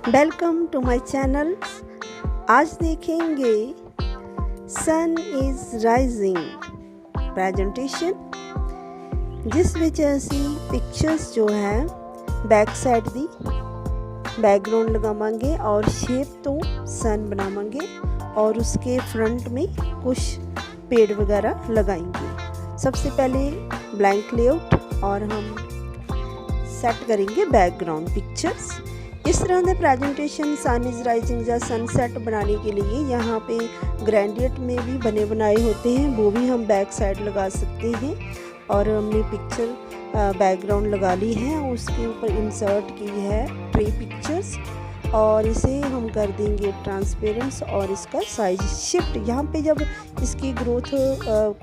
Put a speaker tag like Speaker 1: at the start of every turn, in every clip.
Speaker 1: Welcome to my channel. आज देखेंगे सन is rising presentation, जिस ਵਿੱਚ ਅਸੀਂ पिक्चर्स जो है बैक साइड दी बैकग्राउंड लगावांगे और शेप तो सन बनावांगे और उसके फ्रंट में कुछ पेड़ वगैरह लगाएंगे। सबसे पहले ब्लैंक लेआउट और हम सेट करेंगे बैकग्राउंड पिक्चर्स। इस तरह के प्रेजेंटेशन सन इज़ राइजिंग या सनसेट बनाने के लिए यहाँ पे ग्रेडियंट में भी बने बनाए होते हैं, वो भी हम बैक साइड लगा सकते हैं। और हमने पिक्चर बैकग्राउंड लगा ली है, उसके ऊपर इंसर्ट की है ट्री पिक्चर्स और इसे हम कर देंगे ट्रांसपेरेंट और इसका साइज शिफ्ट। यहाँ पे जब इसकी ग्रोथ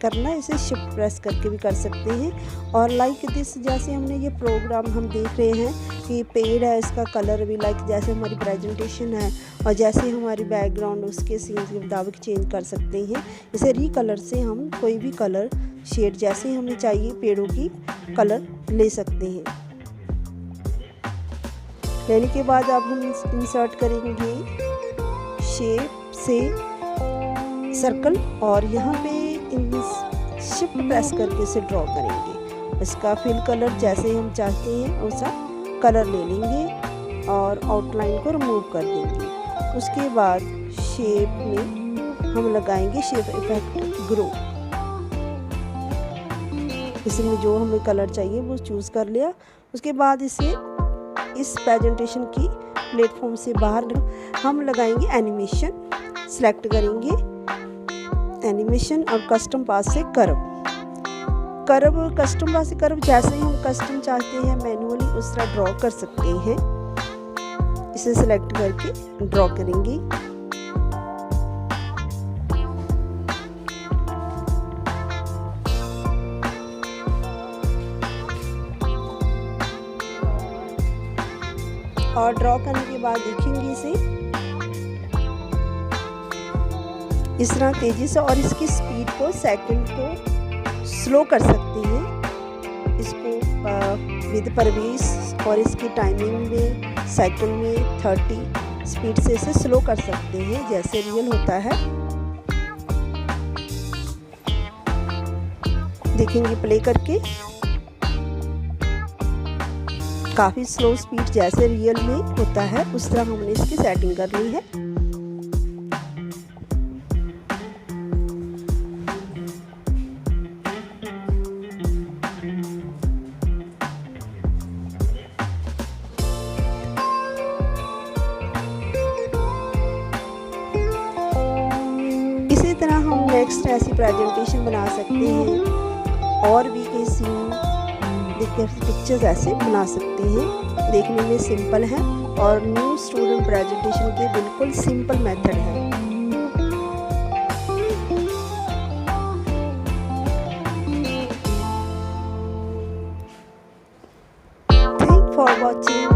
Speaker 1: करना है इसे शिफ्ट प्रेस करके भी कर सकते हैं। और लाइक दिस, जैसे हमने ये प्रोग्राम हम देख रहे हैं कि पेड़ है, इसका कलर भी लाइक जैसे हमारी प्रेजेंटेशन है और जैसे हमारी बैकग्राउंड उसके सीन के मुताबिक चेंज कर सकते हैं। इसे रीकलर से हम कोई भी कलर शेड जैसे हमें चाहिए पेड़ों की कलर ले सकते हैं। लेने के बाद अब हम इंसर्ट करेंगे शेप से सर्कल और यहाँ पे शिफ्ट प्रेस करके इसे ड्रॉ करेंगे। इसका फिल कलर जैसे हम चाहते हैं वैसा कलर ले लेंगे और आउटलाइन को रिमूव कर देंगे। उसके बाद शेप में हम लगाएंगे शेप इफेक्ट ग्रो। इसमें जो हमें कलर चाहिए वो चूज़ कर लिया। उसके बाद इसे इस प्रेजेंटेशन की प्लेटफॉर्म से बाहर हम लगाएंगे एनिमेशन। सेलेक्ट करेंगे एनिमेशन और कस्टम पाथ से कर्व कस्टम पाथ से कर्व जैसे ही हम कस्टम चाहते हैं मैन्युअली उस तरह ड्रॉ कर सकते हैं। इसे सेलेक्ट करके ड्रॉ करेंगे। और ड्रॉ करने के बाद देखेंगे इसे इस तरह तेजी से और इसकी स्पीड को सेकंड को स्लो कर सकते हैं। इसको विद परवेश और इसकी टाइमिंग में सेकंड में 30 स्पीड से इसे स्लो कर सकते हैं जैसे रियल होता है। देखेंगे प्ले करके काफ़ी स्लो स्पीड जैसे रियल में होता है उस तरह हमने इसकी सेटिंग कर ली है। इसी तरह हम नेक्स्ट ऐसी प्रेजेंटेशन बना सकते हैं और भी कई सीन पिक्चर्स ऐसे बना सकते हैं। देखने में सिंपल है और न्यू स्टूडेंट प्रेजेंटेशन के बिल्कुल सिंपल मेथड है। Thank for watching.